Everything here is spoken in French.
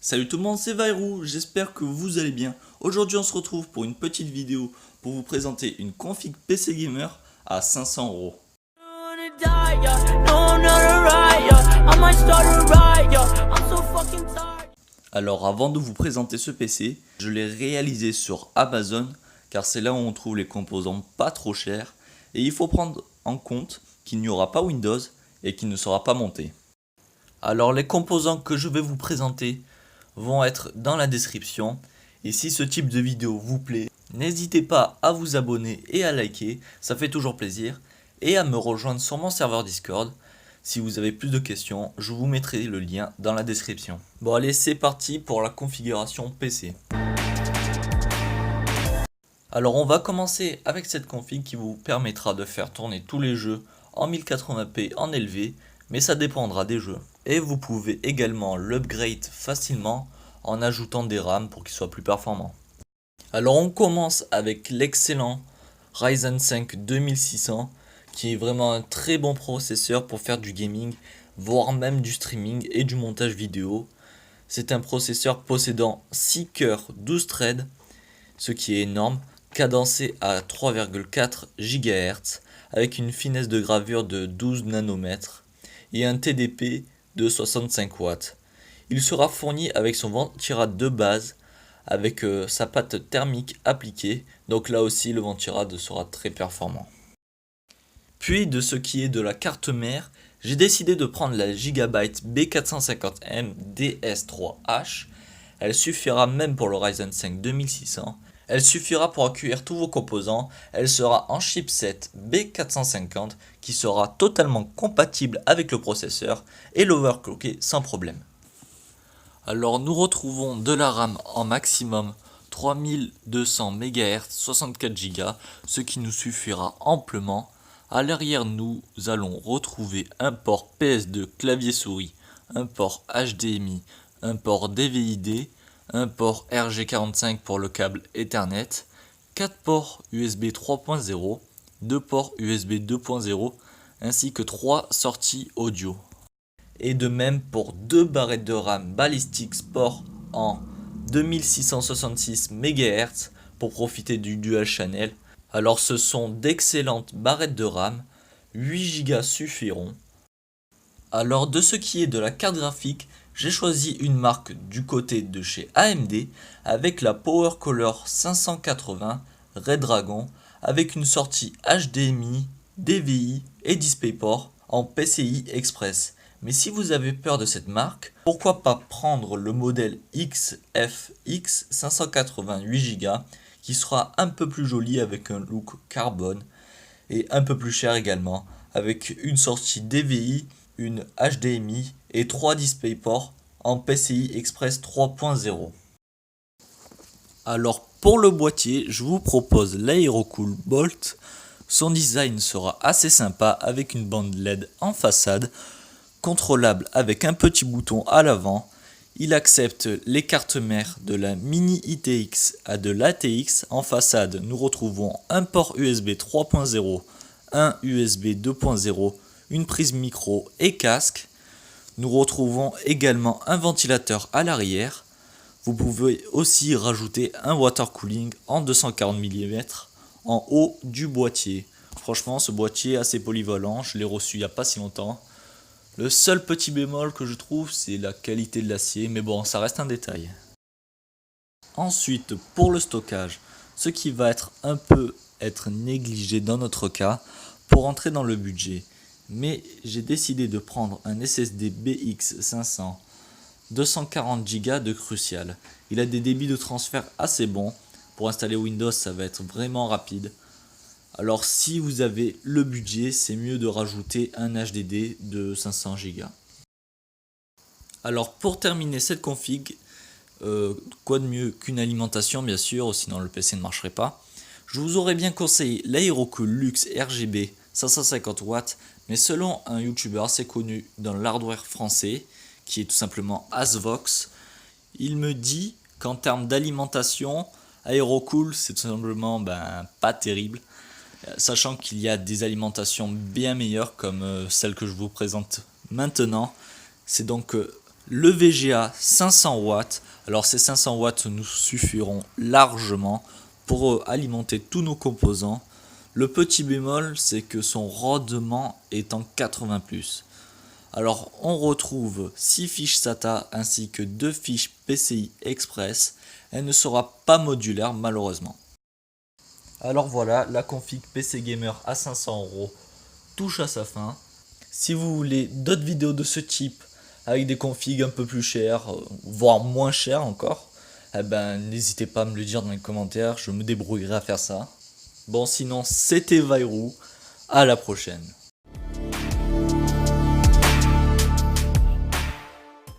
Salut tout le monde, c'est Vairou, j'espère que vous allez bien. Aujourd'hui on se retrouve pour une petite vidéo pour vous présenter une config PC Gamer à 500 €. Alors avant de vous présenter ce PC, je l'ai réalisé sur Amazon car c'est là où on trouve les composants pas trop chers et il faut prendre en compte qu'il n'y aura pas Windows et qu'il ne sera pas monté. Alors les composants que je vais vous présenter vont être dans la description et si ce type de vidéo vous plaît, n'hésitez pas à vous abonner et à liker, ça fait toujours plaisir, et à me rejoindre sur mon serveur Discord. Si vous avez plus de questions, je vous mettrai le lien dans la description. Bon allez, c'est parti pour la configuration PC. Alors on va commencer avec cette config qui vous permettra de faire tourner tous les jeux en 1080p en élevé, mais ça dépendra des jeux. Et vous pouvez également l'upgrade facilement en ajoutant des RAM pour qu'il soit plus performant. Alors on commence avec l'excellent Ryzen 5 2600 qui est vraiment un très bon processeur pour faire du gaming, voire même du streaming et du montage vidéo. C'est un processeur possédant 6 cœurs 12 threads, ce qui est énorme, cadencé à 3,4 GHz avec une finesse de gravure de 12 nanomètres et un TDP de 65 watts. Il sera fourni avec son ventirad de base avec sa pâte thermique appliquée, donc là aussi le ventirad sera très performant. Puis de ce qui est de la carte mère, j'ai décidé de prendre la Gigabyte B450M DS3H. Elle suffira même pour le Ryzen 5 2600. Elle suffira pour accueillir tous vos composants. Elle sera en chipset B450 qui sera totalement compatible avec le processeur et l'overclocker sans problème. Alors nous retrouvons de la RAM en maximum 3200 MHz 64 Go, ce qui nous suffira amplement. À l'arrière nous allons retrouver un port PS2 clavier souris, un port HDMI, un port DVI-D, un port RJ45 pour le câble Ethernet, 4 ports USB 3.0, 2 ports USB 2.0 ainsi que 3 sorties audio. Et de même pour 2 barrettes de RAM Ballistic Sport en 2666 MHz pour profiter du dual channel. Alors ce sont d'excellentes barrettes de RAM, 8 Go suffiront. Alors de ce qui est de la carte graphique, j'ai choisi une marque du côté de chez AMD avec la Power Color 580 Red Dragon avec une sortie HDMI, DVI et DisplayPort en PCI Express. Mais si vous avez peur de cette marque, pourquoi pas prendre le modèle XFX 588 Go qui sera un peu plus joli avec un look carbone et un peu plus cher également avec une sortie DVI, une HDMI et 3 DisplayPort en PCI Express 3.0. Alors pour le boîtier, je vous propose l'Aerocool Bolt. Son design sera assez sympa avec une bande LED en façade, contrôlable avec un petit bouton à l'avant. Il accepte les cartes mères de la Mini ITX à de l'ATX. En façade, nous retrouvons un port USB 3.0, un USB 2.0, une prise micro et casque. Nous retrouvons également un ventilateur à l'arrière. Vous pouvez aussi rajouter un water cooling en 240 mm en haut du boîtier. Franchement, ce boîtier est assez polyvalent, je l'ai reçu il n'y a pas si longtemps. Le seul petit bémol que je trouve, c'est la qualité de l'acier, mais bon, ça reste un détail. Ensuite, pour le stockage, ce qui va être négligé dans notre cas, pour entrer dans le budget. Mais j'ai décidé de prendre un SSD BX500 240 Go de Crucial. Il a des débits de transfert assez bons. Pour installer Windows, ça va être vraiment rapide. Alors si vous avez le budget, c'est mieux de rajouter un HDD de 500 Go. Alors pour terminer cette config, quoi de mieux qu'une alimentation bien sûr, sinon le PC ne marcherait pas. Je vous aurais bien conseillé l'Aerocool Luxe RGB 550 watts, mais selon un YouTuber assez connu dans l'hardware français, qui est tout simplement Asvox, il me dit qu'en termes d'alimentation, Aerocool c'est tout simplement pas terrible. Sachant qu'il y a des alimentations bien meilleures comme celle que je vous présente maintenant. C'est donc Le VGA 500 watts, alors ces 500 watts nous suffiront largement pour alimenter tous nos composants. Le petit bémol, c'est que son rendement est en 80+. Alors on retrouve 6 fiches SATA ainsi que 2 fiches PCI Express. Elle ne sera pas modulaire malheureusement. Alors voilà, la config PC Gamer à 500€ touche à sa fin. Si vous voulez d'autres vidéos de ce type avec des configs un peu plus chères, voire moins chères encore, eh ben n'hésitez pas à me le dire dans les commentaires, je me débrouillerai à faire ça. Bon sinon c'était Vairou, à la prochaine.